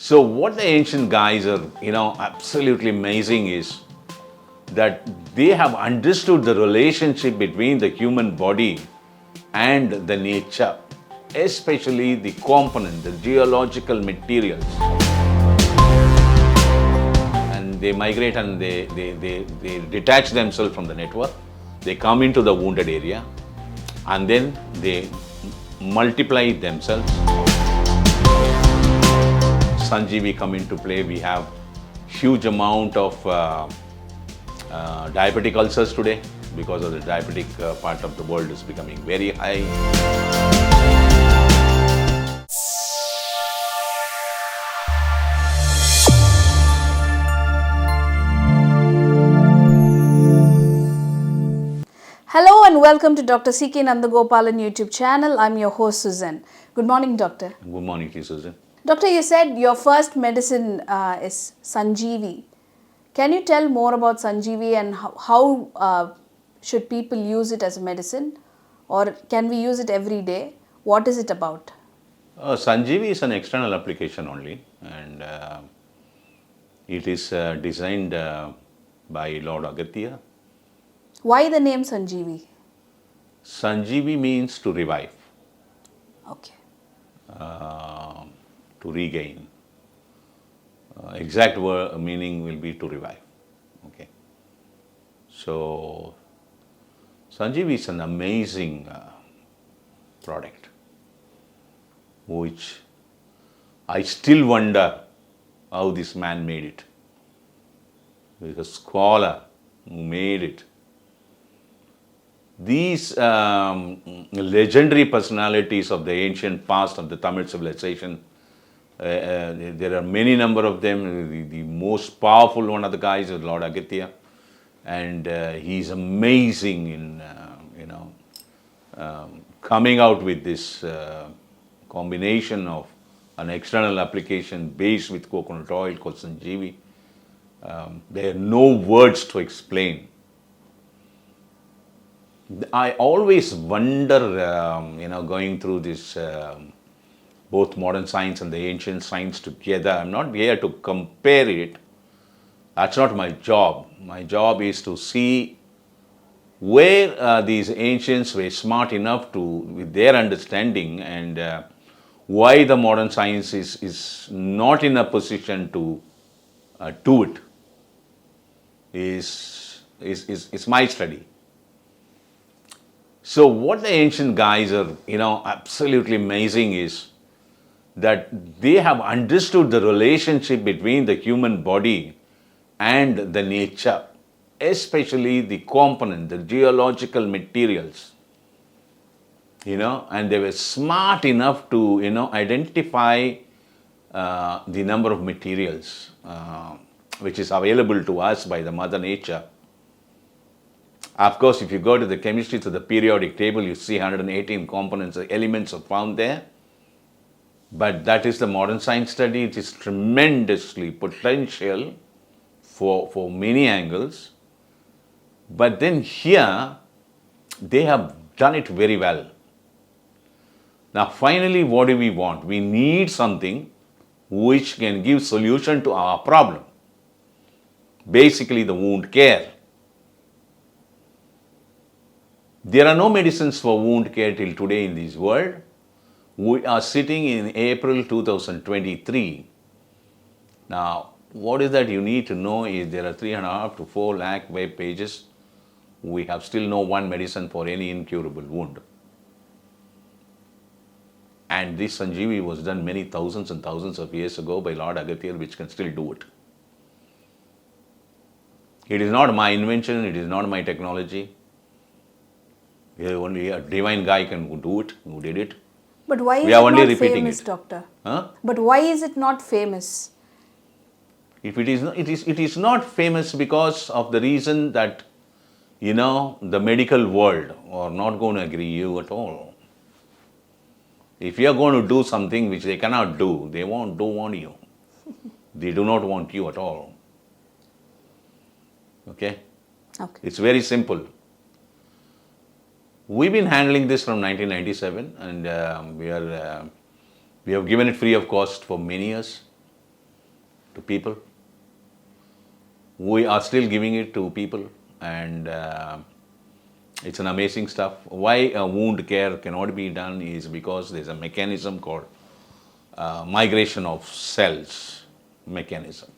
So what the ancient guys are, absolutely amazing is that they have understood the relationship between the human body and the nature, especially the component, the geological materials. And they migrate and they detach themselves from the network. They come into the wounded area and then they multiply themselves. Sanjeevi come into play. We have huge amount of diabetic ulcers today because of the diabetic part of the world is becoming very high. Hello and welcome to Dr.C.K.Nandagopalan YouTube channel. I'm your host Susan. Good morning, doctor. Good morning to you, Susan. Doctor, you said your first medicine is Sanjeevi. Can you tell more about Sanjeevi and how should people use it as a medicine, or can we use it every day? What is it about? Sanjeevi is an external application only, and it is designed by Lord Agatya. Why the name Sanjeevi? Sanjeevi means to revive, Okay. to regain. Exact meaning will be to revive. Okay. So Sanjeevi is an amazing product, which I still wonder how this man made it. He's a scholar who made it. These legendary personalities of the ancient past of the Tamil civilization, there are many number of them. The most powerful one of the guys is Lord Agatya, and he's amazing in coming out with this combination of an external application based with coconut oil called Sanjeevi. There are no words to explain. I always wonder, going through this, both modern science and the ancient science together. I'm not here to compare it. That's not my job. My job is to see where these ancients were smart enough to, with their understanding, and why the modern science is not in a position to do it. Is my study. So what the ancient guys are, absolutely amazing is that they have understood the relationship between the human body and the nature, especially the component, the geological materials, and they were smart enough to, identify the number of materials which is available to us by the Mother Nature. Of course, if you go to the chemistry, to the periodic table, you see 118 components, elements are found there. But that is the modern science study. It is tremendously potential for many angles. But then here, they have done it very well. Now, finally, what do we want? We need something which can give solution to our problem. Basically, the wound care. There are no medicines for wound care till today in this world. We are sitting in April 2023. Now, what is that you need to know is there are 3.5 to 4 lakh web pages. We have still no one medicine for any incurable wound. And this Sanjeevi was done many thousands and thousands of years ago by Lord Agatya, which can still do it. It is not my invention, it is not my technology. Only a divine guy can do it, who did it. But why is We are it only not repeating famous, it. doctor? Huh? But why is it not famous? If it is not famous because of the reason that, the medical world are not going to agree you at all. If you are going to do something which they cannot do, they don't want you. They do not want you at all. Okay? Okay. It's very simple. We've been handling this from 1997, and we have given it free of cost for many years. to people. We are still giving it to people, and it's an amazing stuff. Why wound care cannot be done is because there's a mechanism called migration of cells mechanism.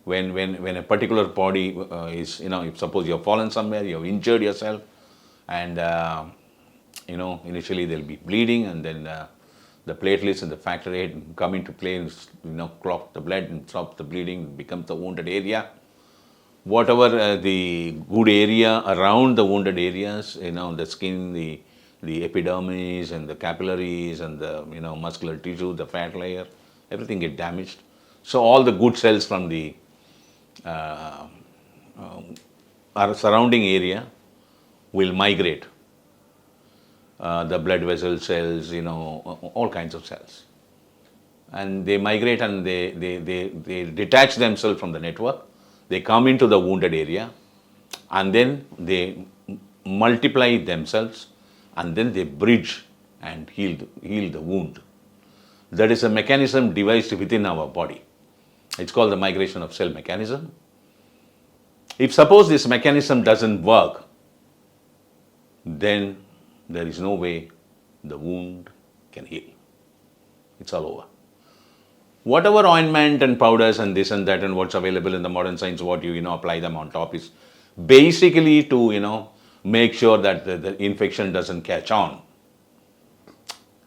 When a particular body is, if suppose you've fallen somewhere, you've injured yourself, and initially there'll be bleeding, and then the platelets and the factor VIII come into play and clot the blood and stop the bleeding, becomes the wounded area. Whatever the good area around the wounded areas, the skin, the epidermis and the capillaries and the muscular tissue, the fat layer, everything get damaged. So all the good cells from the our surrounding area will migrate. The blood vessel cells, all kinds of cells. And they migrate and they detach themselves from the network. They come into the wounded area, and then they multiply themselves, and then they bridge and heal the wound. That is a mechanism devised within our body. It's called the migration of cell mechanism. If suppose this mechanism doesn't work, then there is no way the wound can heal. It's all over. Whatever ointment and powders and this and that and what's available in the modern science, what you apply them on top is basically to make sure that the infection doesn't catch on.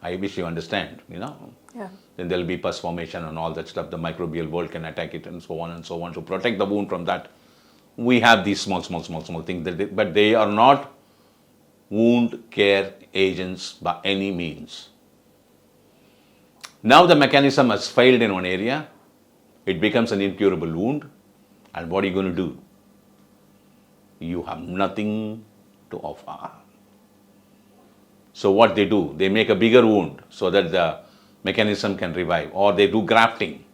I wish you understand, Yeah. Then there'll be pus formation and all that stuff. The microbial world can attack it and so on and so on. To protect the wound from that, we have these small things, but they are not wound care agents by any means. Now the mechanism has failed in one area, it becomes an incurable wound, and what are you going to do? You have nothing to offer. So what they do, they make a bigger wound so that the mechanism can revive, or they do grafting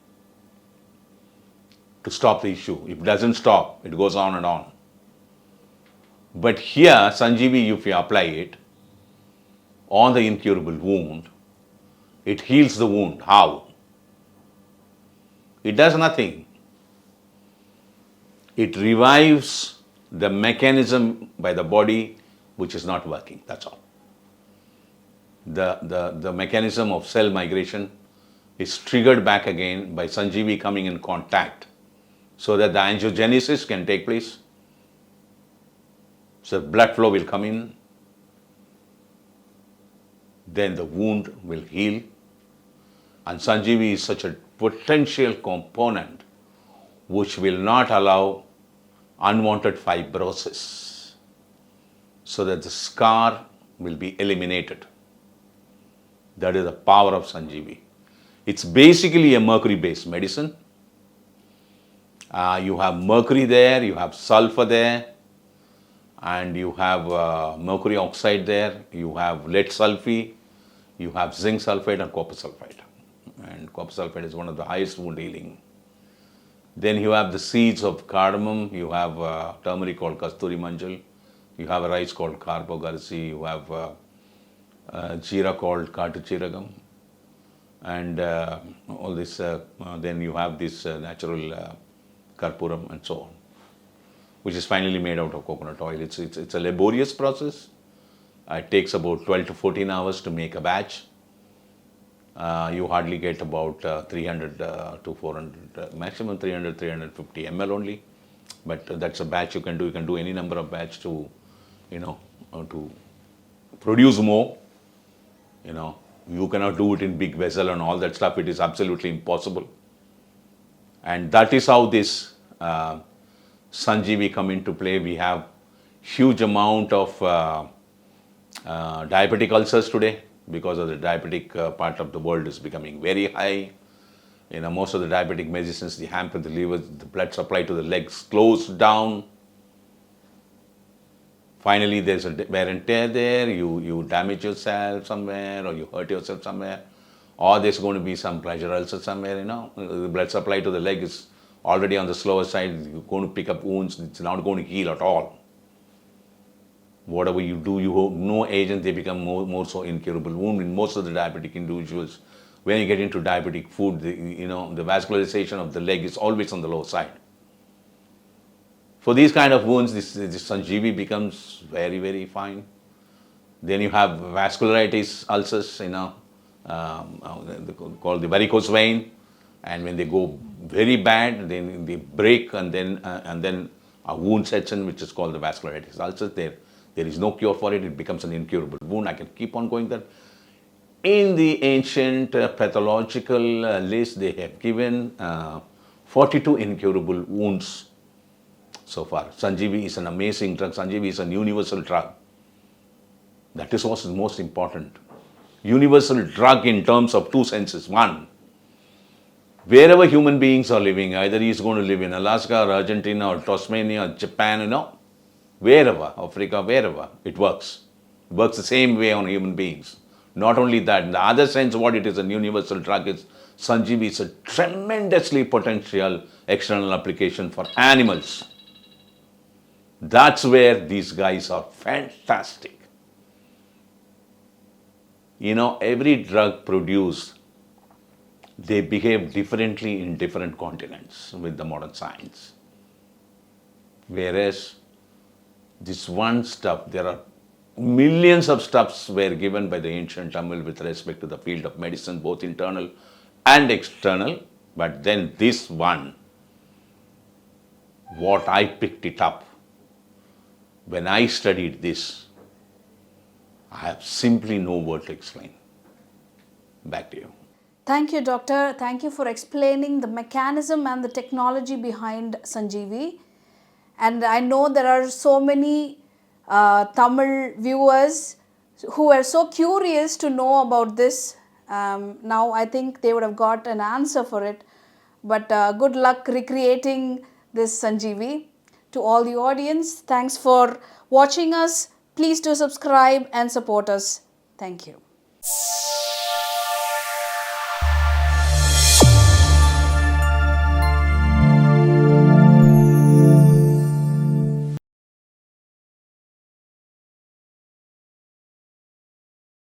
to stop the issue. If it doesn't stop, it goes on and on. But here, Sanjeevi, if you apply it on the incurable wound, it heals the wound. How? It does nothing. It revives the mechanism by the body which is not working. That's all. The mechanism of cell migration is triggered back again by Sanjeevi coming in contact so that the angiogenesis can take place. So blood flow will come in, then the wound will heal. And Sanjeevi is such a potential component which will not allow unwanted fibrosis, so that the scar will be eliminated. That is the power of Sanjeevi. It's basically a mercury-based medicine. You have mercury there, you have sulfur there, and you have mercury oxide there, you have lead sulfate, you have zinc sulfate and copper sulfate. And copper sulfate is one of the highest wound healing. Then you have the seeds of cardamom, you have turmeric called kasturi manjal, you have a rice called karbogarsi, you have jeera called katuchiragam, and all this, then you have this natural karpuram and so on, which is finally made out of coconut oil. It's a laborious process. It takes about 12 to 14 hours to make a batch. You hardly get about 300 to 400, maximum 300, 350 ml only. But that's a batch you can do. You can do any number of batch to, to produce more. You cannot do it in big vessel and all that stuff. It is absolutely impossible. And that is how this Sanjeevi come into play. We have huge amount of diabetic ulcers today, because of the diabetic part of the world is becoming very high. Most of the diabetic medicines, they hamper the liver, the blood supply to the legs close down. Finally, there's a wear and tear there, you damage yourself somewhere, or you hurt yourself somewhere, or there's going to be some pressure ulcer somewhere, the blood supply to the leg is already on the slower side, you're going to pick up wounds, it's not going to heal at all. Whatever you do, no agent, they become more so incurable wound. In most of the diabetic individuals, when you get into diabetic food, the vascularization of the leg is always on the low side. For these kind of wounds, this Sanjeevi becomes very, very fine. Then you have vascularitis ulcers, called the varicose vein, and when they go very bad, then they break, and then a wound sets in, which is called the vascularitis ulcers. There is no cure for it. It becomes an incurable wound. I can keep on going there. In the ancient pathological list, they have given 42 incurable wounds so far. Sanjeevi is an amazing drug. Sanjeevi is a universal drug. That is what is most important. Universal drug in terms of two senses. One, wherever human beings are living, either he is going to live in Alaska or Argentina or Tasmania or Japan, wherever, Africa, wherever, it works. It works the same way on human beings. Not only that, in the other sense, what it is, a universal drug is, Sanjeevi is a tremendously potential external application for animals. That's where these guys are fantastic. Every drug produced, they behave differently in different continents with the modern science. Whereas this one stuff, there are millions of stuffs were given by the ancient Tamil with respect to the field of medicine, both internal and external. But then this one, what I picked it up, when I studied this, I have simply no word to explain. Back to you. Thank you, doctor. Thank you for explaining the mechanism and the technology behind Sanjeevi. And I know there are so many Tamil viewers who are so curious to know about this. Now I think they would have got an answer for it. But good luck recreating this Sanjeevi. To all the audience, thanks for watching us. Please do subscribe and support us. Thank you.